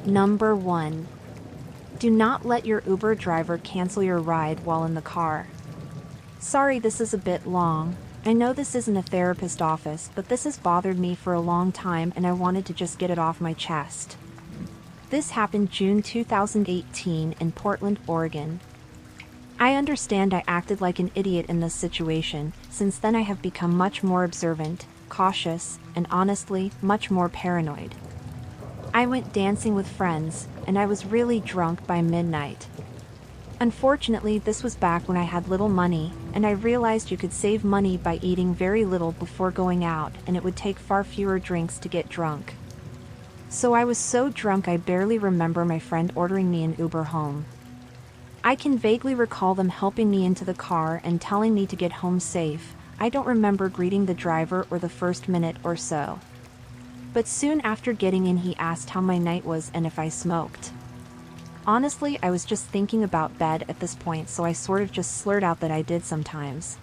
Number 1. Do not let your Uber driver cancel your ride while in the car. Sorry, this is a bit long. I know this isn't a therapist office, but this has bothered me for a long time and I wanted to just get it off my chest. This happened June 2018 in Portland, Oregon. I understand I acted like an idiot in this situation. Since then I have become much more observant, cautious, and honestly, much more paranoid. I went dancing with friends, and I was really drunk by midnight. Unfortunately, this was back when I had little money, and I realized you could save money by eating very little before going out, and it would take far fewer drinks to get drunk. So I was so drunk I barely remember my friend ordering me an Uber home. I can vaguely recall them helping me into the car and telling me to get home safe. I don't remember greeting the driver or the first minute or so. But soon after getting in he asked how my night was and if I smoked. Honestly, I was just thinking about bed at this point, so I sort of just slurred out that I did sometimes.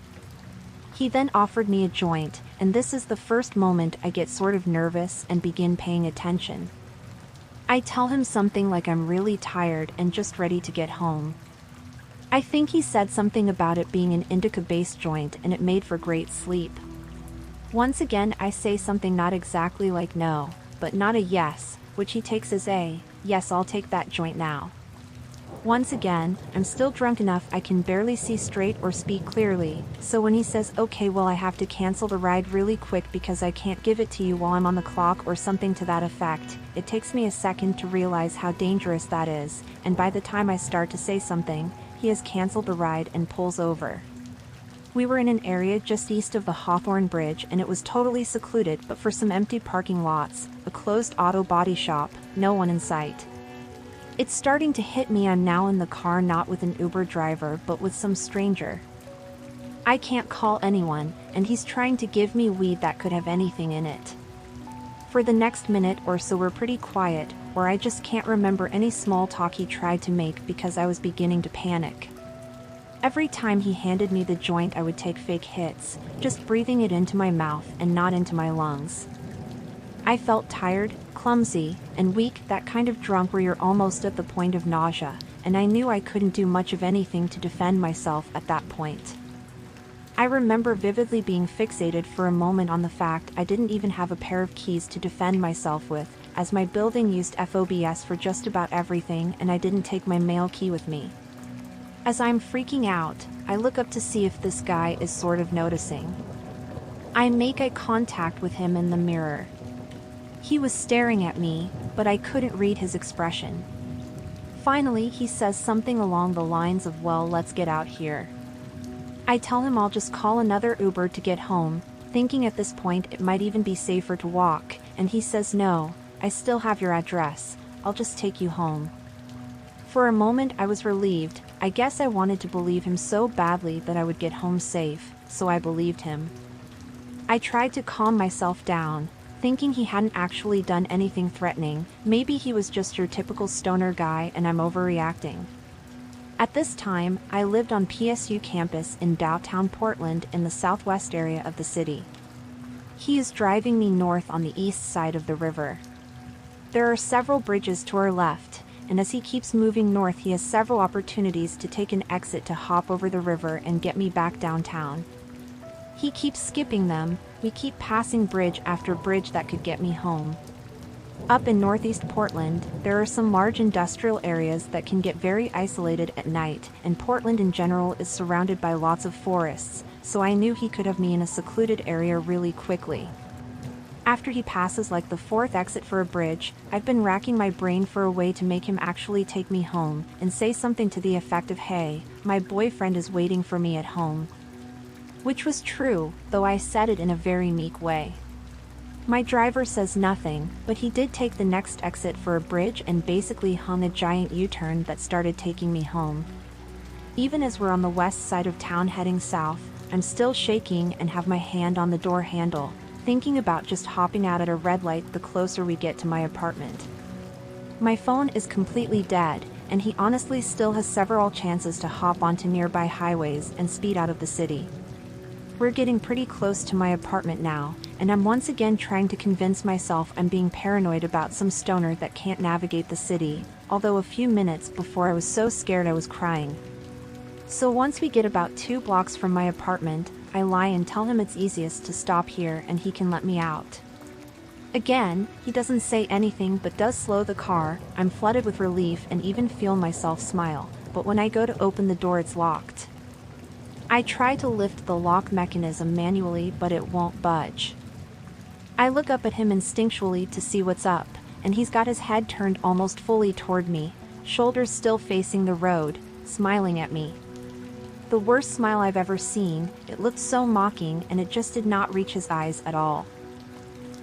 He then offered me a joint, and this is the first moment I get sort of nervous and begin paying attention. I tell him something like I'm really tired and just ready to get home. I think he said something about it being an indica-based joint and it made for great sleep. Once again I say something not exactly like no, but not a yes, which he takes as a, yes, I'll take that joint now. Once again, I'm still drunk enough I can barely see straight or speak clearly, so when he says okay, well I have to cancel the ride really quick because I can't give it to you while I'm on the clock or something to that effect, it takes me a second to realize how dangerous that is, and by the time I start to say something, he has canceled the ride and pulls over. We were in an area just east of the Hawthorne Bridge and it was totally secluded but for some empty parking lots, a closed auto body shop, no one in sight. It's starting to hit me I'm now in the car not with an Uber driver but with some stranger. I can't call anyone, and he's trying to give me weed that could have anything in it. For the next minute or so we're pretty quiet, or I just can't remember any small talk he tried to make because I was beginning to panic. Every time he handed me the joint I would take fake hits, just breathing it into my mouth and not into my lungs. I felt tired, clumsy, and weak, that kind of drunk where you're almost at the point of nausea, and I knew I couldn't do much of anything to defend myself at that point. I remember vividly being fixated for a moment on the fact I didn't even have a pair of keys to defend myself with, as my building used FOBS for just about everything and I didn't take my mail key with me. As I'm freaking out, I look up to see if this guy is sort of noticing. I make eye contact with him in the mirror. He was staring at me, but I couldn't read his expression. Finally, he says something along the lines of, well, let's get out here. I tell him I'll just call another Uber to get home, thinking at this point it might even be safer to walk, and he says no, I still have your address, I'll just take you home. For a moment I was relieved. I guess I wanted to believe him so badly that I would get home safe, so I believed him. I tried to calm myself down, thinking he hadn't actually done anything threatening, maybe he was just your typical stoner guy and I'm overreacting. At this time, I lived on PSU campus in downtown Portland in the southwest area of the city. He is driving me north on the east side of the river. There are several bridges to our left, and as he keeps moving north he has several opportunities to take an exit to hop over the river and get me back downtown. He keeps skipping them, we keep passing bridge after bridge that could get me home. Up in northeast Portland, there are some large industrial areas that can get very isolated at night, and Portland in general is surrounded by lots of forests, so I knew he could have me in a secluded area really quickly. After he passes like the fourth exit for a bridge, I've been racking my brain for a way to make him actually take me home, and say something to the effect of, hey, my boyfriend is waiting for me at home. Which was true, though I said it in a very meek way. My driver says nothing, but he did take the next exit for a bridge and basically hung a giant U-turn that started taking me home. Even as we're on the west side of town heading south, I'm still shaking and have my hand on the door handle, thinking about just hopping out at a red light the closer we get to my apartment. My phone is completely dead, and he honestly still has several chances to hop onto nearby highways and speed out of the city. We're getting pretty close to my apartment now, and I'm once again trying to convince myself I'm being paranoid about some stoner that can't navigate the city, although a few minutes before I was so scared I was crying. So once we get about 2 blocks from my apartment, I lie and tell him it's easiest to stop here and he can let me out. Again, he doesn't say anything but does slow the car. I'm flooded with relief and even feel myself smile, but when I go to open the door it's locked. I try to lift the lock mechanism manually but it won't budge. I look up at him instinctually to see what's up, and he's got his head turned almost fully toward me, shoulders still facing the road, smiling at me. The worst smile I've ever seen. It looked so mocking and it just did not reach his eyes at all.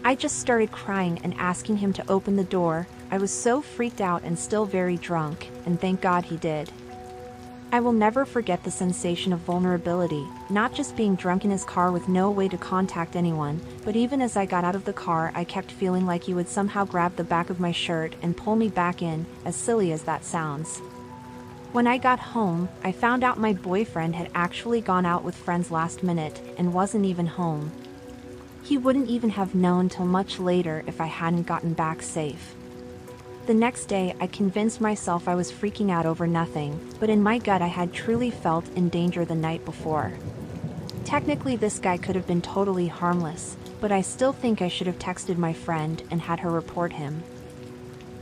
I just started crying and asking him to open the door. I was so freaked out and still very drunk, and thank God he did. I will never forget the sensation of vulnerability, not just being drunk in his car with no way to contact anyone, but even as I got out of the car I kept feeling like he would somehow grab the back of my shirt and pull me back in, as silly as that sounds. When I got home, I found out my boyfriend had actually gone out with friends last minute and wasn't even home. He wouldn't even have known till much later if I hadn't gotten back safe. The next day I convinced myself I was freaking out over nothing, but in my gut I had truly felt in danger the night before. Technically this guy could have been totally harmless, but I still think I should have texted my friend and had her report him.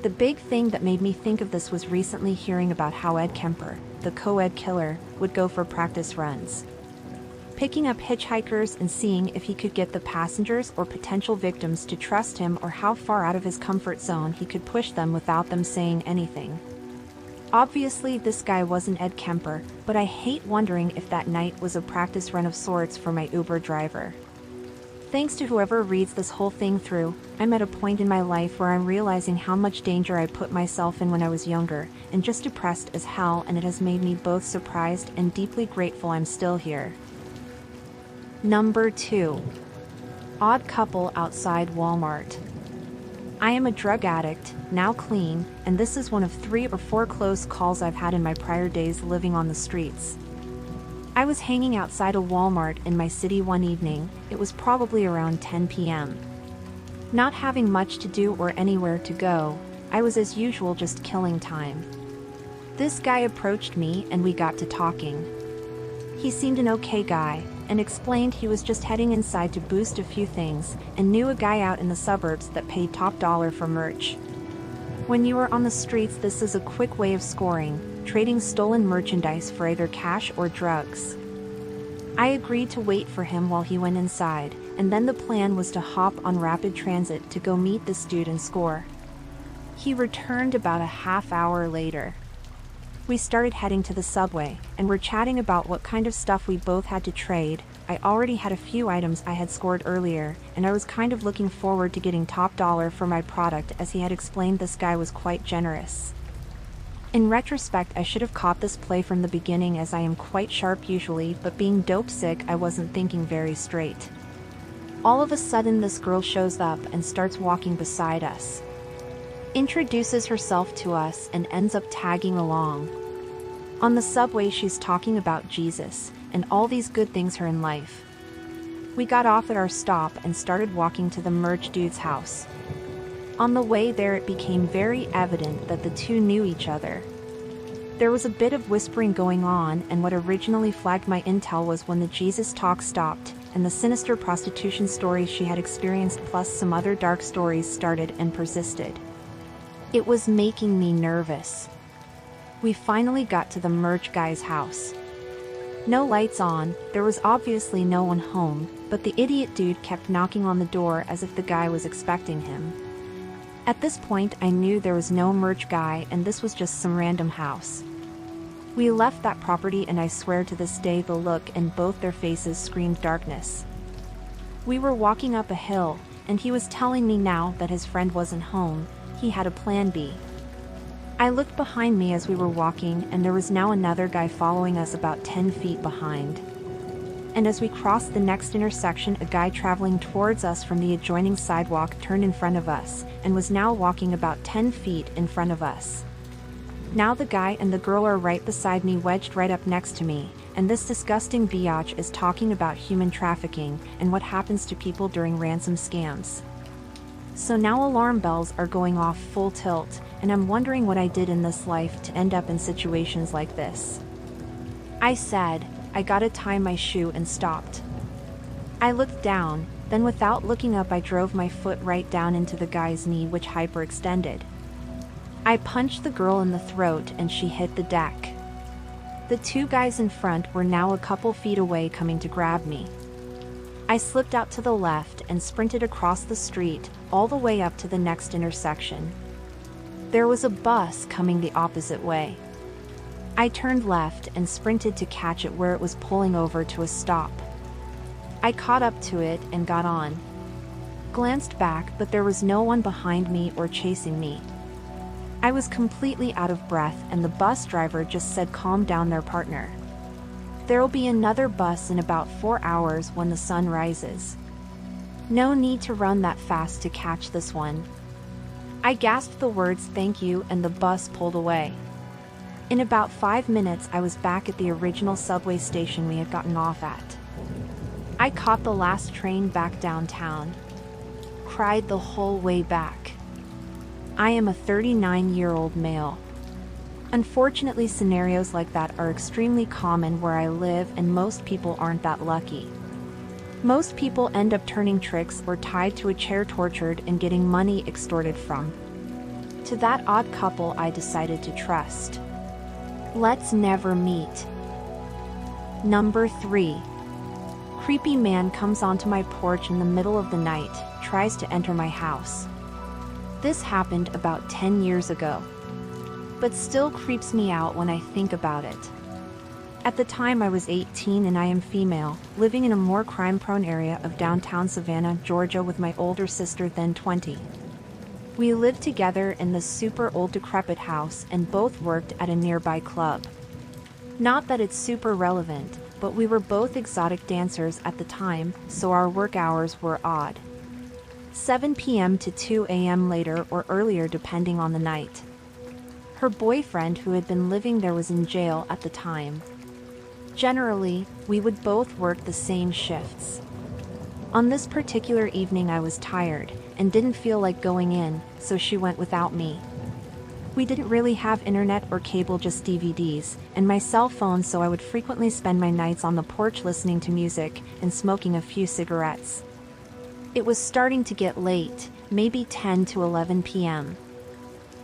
The big thing that made me think of this was recently hearing about how Ed Kemper, the co-ed killer, would go for practice runs. Picking up hitchhikers and seeing if he could get the passengers or potential victims to trust him or how far out of his comfort zone he could push them without them saying anything. Obviously this guy wasn't Ed Kemper, but I hate wondering if that night was a practice run of sorts for my Uber driver. Thanks to whoever reads this whole thing through, I'm at a point in my life where I'm realizing how much danger I put myself in when I was younger, and just depressed as hell, and it has made me both surprised and deeply grateful I'm still here. Number 2. Odd couple outside Wal-Mart. I am a drug addict, now clean, and this is one of 3 or 4 close calls I've had in my prior days living on the streets. I was hanging outside a Wal-Mart in my city one evening. It was probably around 10 p.m. Not having much to do or anywhere to go, I was as usual just killing time. This guy approached me and we got to talking. He seemed an okay guy, and explained he was just heading inside to boost a few things, and knew a guy out in the suburbs that paid top dollar for merch. When you are on the streets, this is a quick way of scoring, trading stolen merchandise for either cash or drugs. I agreed to wait for him while he went inside, and then the plan was to hop on rapid transit to go meet this dude and score. He returned about a half hour later. We started heading to the subway, and were chatting about what kind of stuff we both had to trade. I already had a few items I had scored earlier, and I was kind of looking forward to getting top dollar for my product, as he had explained this guy was quite generous. In retrospect, I should have caught this play from the beginning, as I am quite sharp usually, but being dope sick I wasn't thinking very straight. All of a sudden this girl shows up and starts walking beside us. Introduces herself to us and ends up tagging along. On the subway she's talking about Jesus and all these good things her in life. We got off at our stop and started walking to the merch dude's house. On the way there it became very evident that the two knew each other. There was a bit of whispering going on, and what originally flagged my intel was when the Jesus talk stopped, and the sinister prostitution stories she had experienced plus some other dark stories started and persisted. It was making me nervous. We finally got to the merch guy's house. No lights on, there was obviously no one home, but the idiot dude kept knocking on the door as if the guy was expecting him. At this point I knew there was no merch guy and this was just some random house. We left that property and I swear to this day the look in both their faces screamed darkness. We were walking up a hill, and he was telling me now that his friend wasn't home. He had a plan B. I looked behind me as we were walking, and there was now another guy following us about 10 feet behind. And as we crossed the next intersection, a guy traveling towards us from the adjoining sidewalk turned in front of us, and was now walking about 10 feet in front of us. Now the guy and the girl are right beside me, wedged right up next to me, and this disgusting biatch is talking about human trafficking and what happens to people during ransom scams. So now alarm bells are going off full tilt, and I'm wondering what I did in this life to end up in situations like this. I said, "I gotta tie my shoe," and stopped. I looked down, then without looking up I drove my foot right down into the guy's knee, which hyperextended. I punched the girl in the throat and she hit the deck. The two guys in front were now a couple feet away, coming to grab me. I slipped out to the left and sprinted across the street, all the way up to the next intersection. There was a bus coming the opposite way. I turned left and sprinted to catch it where it was pulling over to a stop. I caught up to it and got on. Glanced back, but there was no one behind me or chasing me. I was completely out of breath, and the bus driver just said, "Calm down there, partner. There'll be another bus in about 4 hours when the sun rises. No need to run that fast to catch this one." I gasped the words "thank you," and the bus pulled away. In about 5 minutes I was back at the original subway station we had gotten off at. I caught the last train back downtown. Cried the whole way back. I am a 39-year-old male. Unfortunately, scenarios like that are extremely common where I live, and most people aren't that lucky. Most people end up turning tricks or tied to a chair, tortured, and getting money extorted from. To that odd couple I decided to trust. Let's never meet. Number 3. Creepy man comes onto my porch in the middle of the night, tries to enter my house. This happened about 10 years ago, but still creeps me out when I think about it. At the time I was 18 and I am female, living in a more crime-prone area of downtown Savannah, Georgia with my older sister, then 20. We lived together in this super old decrepit house and both worked at a nearby club. Not that it's super relevant, but we were both exotic dancers at the time, so our work hours were odd. 7 p.m. to 2 a.m. later or earlier depending on the night. Her boyfriend, who had been living there, was in jail at the time. Generally, we would both work the same shifts. On this particular evening I was tired and didn't feel like going in, so she went without me. We didn't really have internet or cable, just DVDs, and my cell phone, so I would frequently spend my nights on the porch listening to music and smoking a few cigarettes. It was starting to get late, maybe 10 to 11 p.m.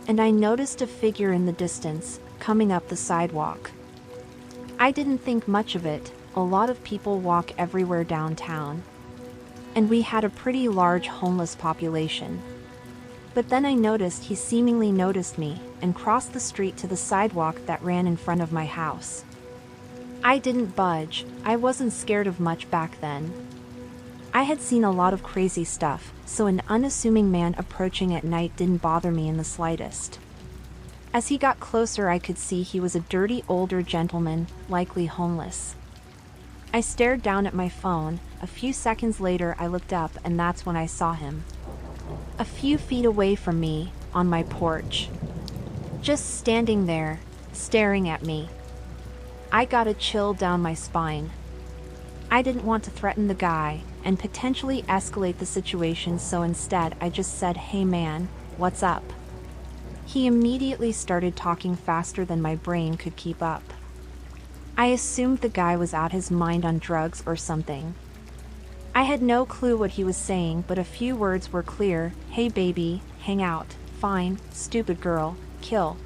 And I noticed a figure in the distance, coming up the sidewalk. I didn't think much of it, a lot of people walk everywhere downtown. And we had a pretty large homeless population. But then I noticed he seemingly noticed me and crossed the street to the sidewalk that ran in front of my house. I didn't budge. I wasn't scared of much back then. I had seen a lot of crazy stuff, so an unassuming man approaching at night didn't bother me in the slightest. As he got closer I could see he was a dirty older gentleman, likely homeless. I stared down at my phone. A few seconds later I looked up, and that's when I saw him. A few feet away from me, on my porch. Just standing there, staring at me. I got a chill down my spine. I didn't want to threaten the guy and potentially escalate the situation, so instead I just said, "Hey man, what's up?" He immediately started talking faster than my brain could keep up. I assumed the guy was out his mind on drugs or something. I had no clue what he was saying, but a few words were clear. "Hey baby, hang out, fine, stupid girl, kill."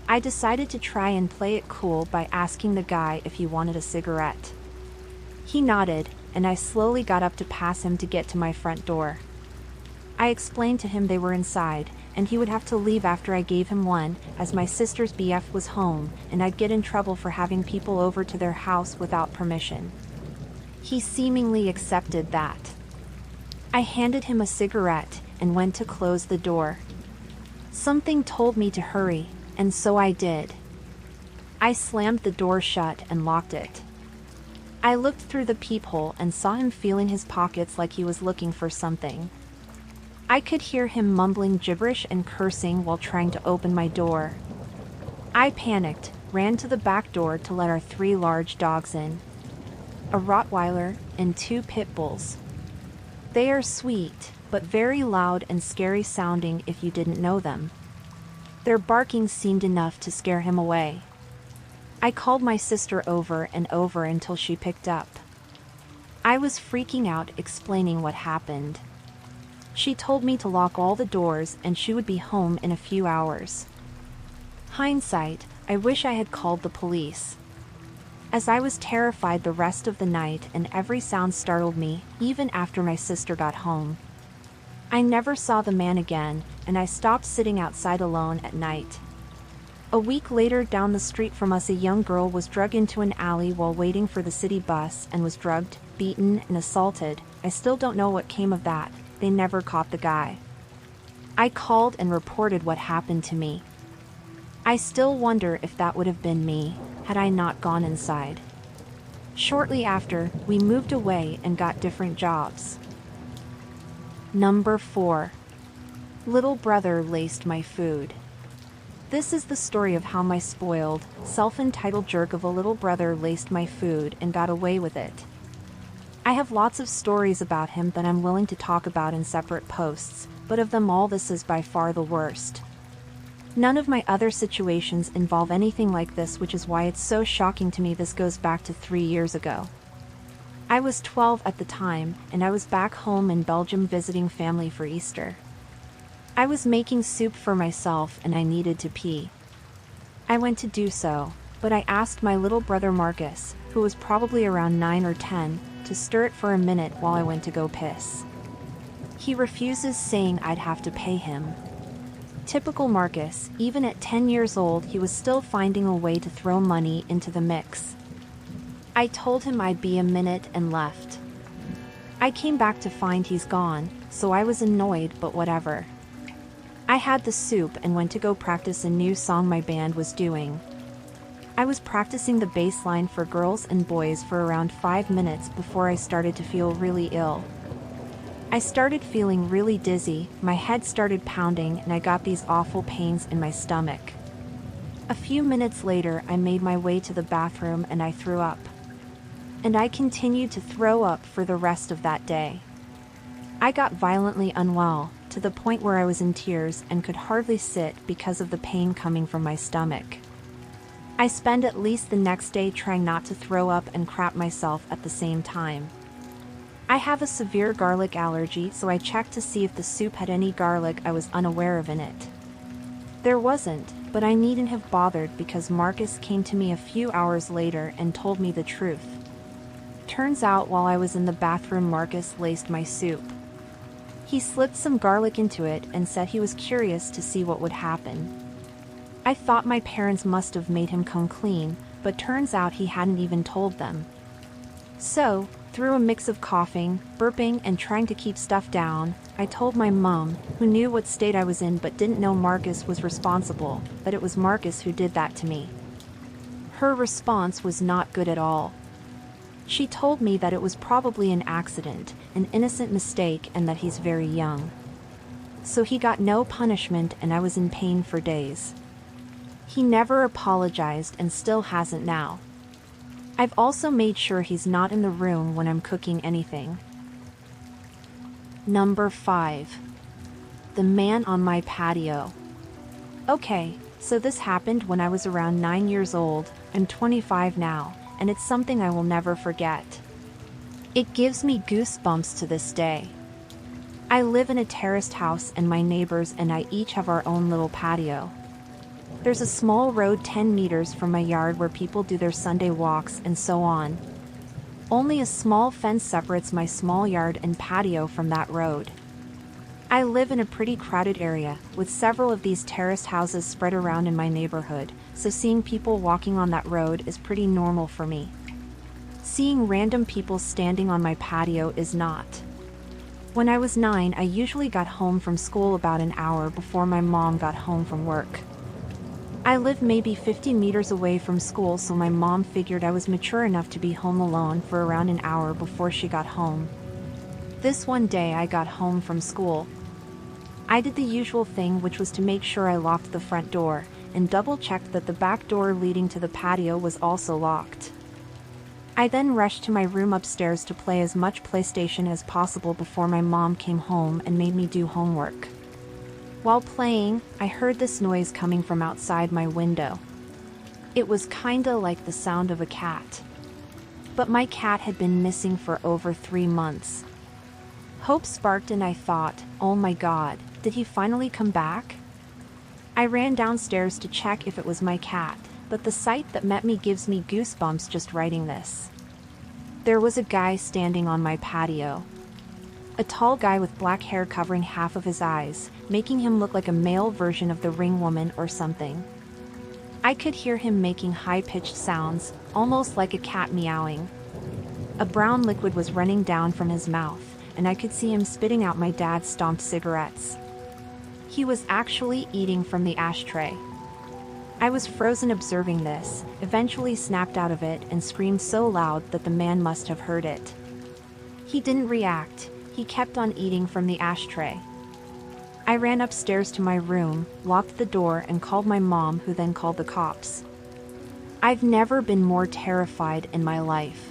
I decided to try and play it cool by asking the guy if he wanted a cigarette. He nodded, and I slowly got up to pass him to get to my front door. I explained to him they were inside, and he would have to leave after I gave him one, as my sister's BF was home, and I'd get in trouble for having people over to their house without permission. He seemingly accepted that. I handed him a cigarette and went to close the door. Something told me to hurry, and so I did. I slammed the door shut and locked it. I looked through the peephole and saw him feeling his pockets like he was looking for something. I could hear him mumbling gibberish and cursing while trying to open my door. I panicked, ran to the back door to let our 3 large dogs in. A Rottweiler and 2 pit bulls. They are sweet, but very loud and scary sounding if you didn't know them. Their barking seemed enough to scare him away. I called my sister over and over until she picked up. I was freaking out explaining what happened. She told me to lock all the doors and she would be home in a few hours. Hindsight, I wish I had called the police. As I was terrified the rest of the night and every sound startled me, even after my sister got home. I never saw the man again, and I stopped sitting outside alone at night. A week later, down the street from us, a young girl was dragged into an alley while waiting for the city bus and was drugged, beaten, and assaulted. I still don't know what came of that. They never caught the guy. I called and reported what happened to me. I still wonder if that would have been me, had I not gone inside. Shortly after, we moved away and got different jobs. Number 4. Little brother laced my food. This is the story of how my spoiled, self-entitled jerk of a little brother laced my food and got away with it. I have lots of stories about him that I'm willing to talk about in separate posts, but of them all, this is by far the worst. None of my other situations involve anything like this, which is why it's so shocking to me. This goes back to 3 years ago. I was 12 at the time, and I was back home in Belgium visiting family for Easter. I was making soup for myself and I needed to pee. I went to do so, but I asked my little brother Marcus, who was probably around 9 or 10, to stir it for a minute while I went to go piss. He refuses, saying I'd have to pay him. Typical Marcus, even at 10 years old, he was still finding a way to throw money into the mix. I told him I'd be a minute and left. I came back to find he's gone, so I was annoyed, but whatever. I had the soup and went to go practice a new song my band was doing. I was practicing the bass line for Girls and Boys for around 5 minutes before I started to feel really ill. I started feeling really dizzy, my head started pounding, and I got these awful pains in my stomach. A few minutes later, I made my way to the bathroom and I threw up. And I continued to throw up for the rest of that day. I got violently unwell, to the point where I was in tears and could hardly sit because of the pain coming from my stomach. I spent at least the next day trying not to throw up and crap myself at the same time. I have a severe garlic allergy, so I checked to see if the soup had any garlic I was unaware of in it. There wasn't, but I needn't have bothered because Marcus came to me a few hours later and told me the truth. Turns out while I was in the bathroom, Marcus laced my soup. He slipped some garlic into it and said he was curious to see what would happen. I thought my parents must have made him come clean, but turns out he hadn't even told them. So, through a mix of coughing, burping, and trying to keep stuff down, I told my mom, who knew what state I was in but didn't know Marcus was responsible, that it was Marcus who did that to me. Her response was not good at all. She told me that it was probably an accident, an innocent mistake, and that he's very young. So he got no punishment and I was in pain for days. He never apologized and still hasn't now. I've also made sure he's not in the room when I'm cooking anything. Number 5. The man on my patio. Okay, so this happened when I was around 9 years old. I'm 25 now, and it's something I will never forget. It gives me goosebumps to this day. I live in a terraced house and my neighbors and I each have our own little patio. There's a small road 10 meters from my yard where people do their Sunday walks and so on. Only a small fence separates my small yard and patio from that road. I live in a pretty crowded area, with several of these terraced houses spread around in my neighborhood, so seeing people walking on that road is pretty normal for me. Seeing random people standing on my patio is not. When I was 9, I usually got home from school about an hour before my mom got home from work. I lived maybe 50 meters away from school, so my mom figured I was mature enough to be home alone for around an hour before she got home. This one day I got home from school. I did the usual thing, which was to make sure I locked the front door, and double-checked that the back door leading to the patio was also locked. I then rushed to my room upstairs to play as much PlayStation as possible before my mom came home and made me do homework. While playing, I heard this noise coming from outside my window. It was kinda like the sound of a cat. But my cat had been missing for over 3 months. Hope sparked and I thought, oh my god, did he finally come back? I ran downstairs to check if it was my cat, but the sight that met me gives me goosebumps just writing this. There was a guy standing on my patio. A tall guy with black hair covering half of his eyes, making him look like a male version of the Ring woman or something. I could hear him making high-pitched sounds, almost like a cat meowing. A brown liquid was running down from his mouth, and I could see him spitting out my dad's stomped cigarettes. He was actually eating from the ashtray. I was frozen observing this, eventually snapped out of it and screamed so loud that the man must have heard it. He didn't react, he kept on eating from the ashtray. I ran upstairs to my room, locked the door and called my mom, who then called the cops. I've never been more terrified in my life.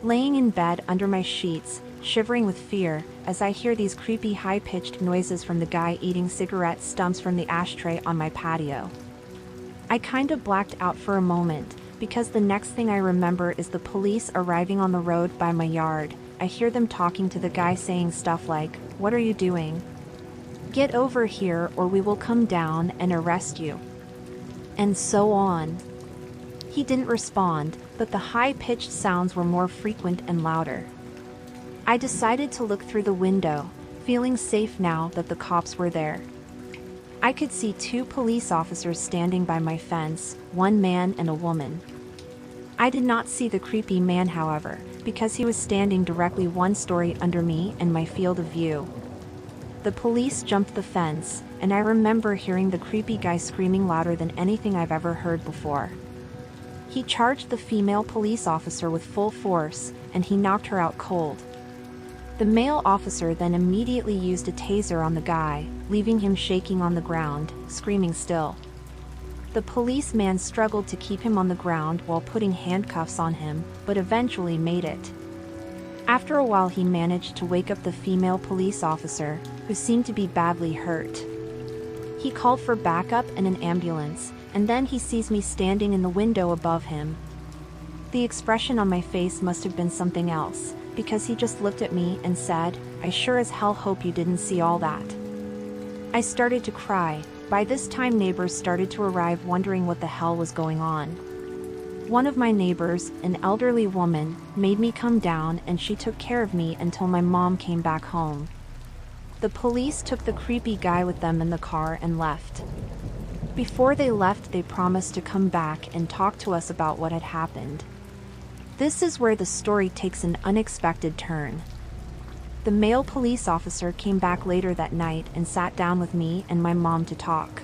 Laying in bed under my sheets, shivering with fear, as I hear these creepy high-pitched noises from the guy eating cigarette stumps from the ashtray on my patio. I kinda blacked out for a moment, because the next thing I remember is the police arriving on the road by my yard. I hear them talking to the guy saying stuff like, "What are you doing? Get over here or we will come down and arrest you." And so on. He didn't respond, but the high-pitched sounds were more frequent and louder. I decided to look through the window, feeling safe now that the cops were there. I could see 2 police officers standing by my fence, one man and a woman. I did not see the creepy man, however, because he was standing directly 1 story under me and my field of view. The police jumped the fence, and I remember hearing the creepy guy screaming louder than anything I've ever heard before. He charged the female police officer with full force, and he knocked her out cold. The male officer then immediately used a taser on the guy, leaving him shaking on the ground, screaming still. The policeman struggled to keep him on the ground while putting handcuffs on him, but eventually made it. After a while he managed to wake up the female police officer, who seemed to be badly hurt. He called for backup and an ambulance, and then he sees me standing in the window above him. The expression on my face must have been something else, because he just looked at me and said, "I sure as hell hope you didn't see all that." I started to cry. By this time neighbors started to arrive wondering what the hell was going on. One of my neighbors, an elderly woman, made me come down and she took care of me until my mom came back home. The police took the creepy guy with them in the car and left. Before they left, they promised to come back and talk to us about what had happened. This is where the story takes an unexpected turn. The male police officer came back later that night and sat down with me and my mom to talk.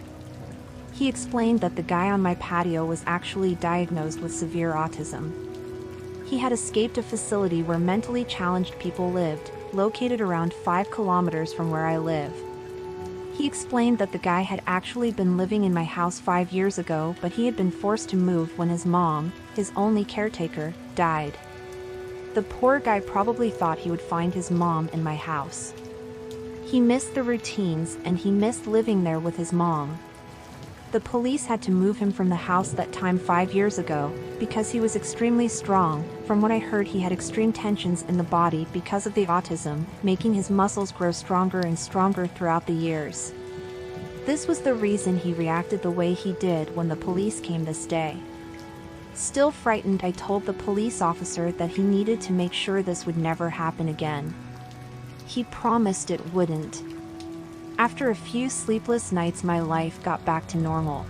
He explained that the guy on my patio was actually diagnosed with severe autism. He had escaped a facility where mentally challenged people lived, located around 5 kilometers from where I live. He explained that the guy had actually been living in my house 5 years ago, but he had been forced to move when his mom, his only caretaker, died. The poor guy probably thought he would find his mom in my house. He missed the routines and he missed living there with his mom. The police had to move him from the house that time 5 years ago, because he was extremely strong. From what I heard, he had extreme tensions in the body because of the autism, making his muscles grow stronger and stronger throughout the years. This was the reason he reacted the way he did when the police came this day. Still frightened, I told the police officer that he needed to make sure this would never happen again. He promised it wouldn't. After a few sleepless nights, my life got back to normal.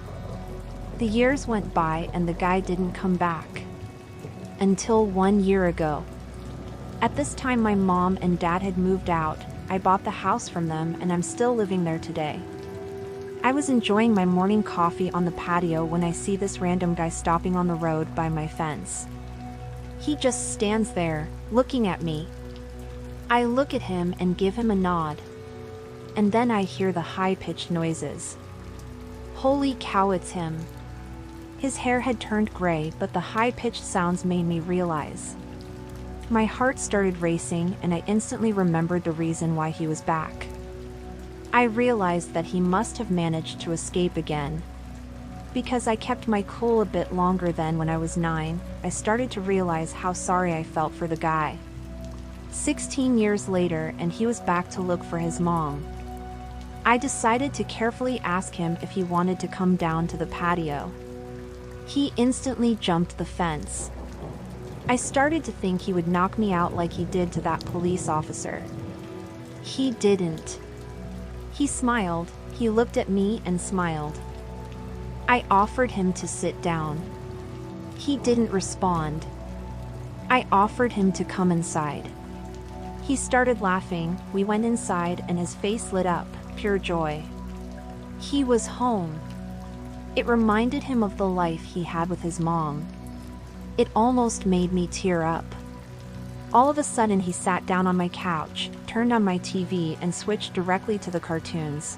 The years went by and the guy didn't come back. Until 1 year ago. At this time my mom and dad had moved out. I bought the house from them and I'm still living there today. I was enjoying my morning coffee on the patio when I see this random guy stopping on the road by my fence. He just stands there, looking at me. I look at him and give him a nod. And then I hear the high-pitched noises. Holy cow, it's him. His hair had turned gray, but the high-pitched sounds made me realize. My heart started racing, and I instantly remembered the reason why he was back. I realized that he must have managed to escape again. Because I kept my cool a bit longer than when I was 9, I started to realize how sorry I felt for the guy. 16 years later, and he was back to look for his mom. I decided to carefully ask him if he wanted to come down to the patio. He instantly jumped the fence. I started to think he would knock me out like he did to that police officer. He didn't. He smiled, he looked at me and smiled. I offered him to sit down. He didn't respond. I offered him to come inside. He started laughing, we went inside and his face lit up, pure joy. He was home. It reminded him of the life he had with his mom. It almost made me tear up. All of a sudden he sat down on my couch, turned on my TV and switched directly to the cartoons.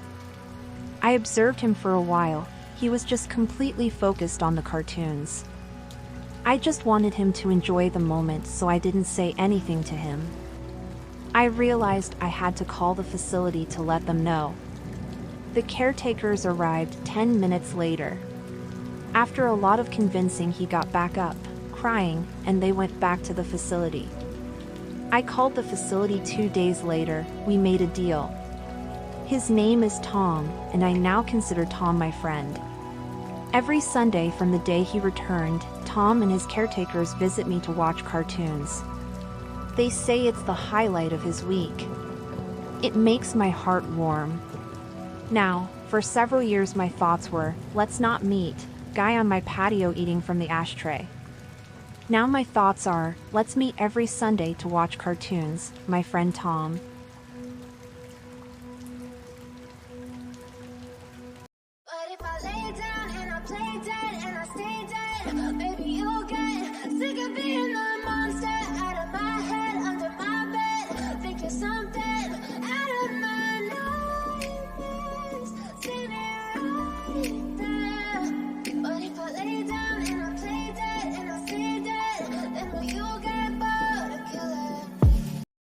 I observed him for a while, he was just completely focused on the cartoons. I just wanted him to enjoy the moment, so I didn't say anything to him. I realized I had to call the facility to let them know. The caretakers arrived 10 minutes later. After a lot of convincing, he got back up, crying, and they went back to the facility. I called the facility 2 days later, we made a deal. His name is Tom, and I now consider Tom my friend. Every Sunday from the day he returned, Tom and his caretakers visit me to watch cartoons. They say it's the highlight of his week. It makes my heart warm. Now, for several years my thoughts were, let's not meet, guy on my patio eating from the ashtray. Now my thoughts are, let's meet every Sunday to watch cartoons, my friend Tom.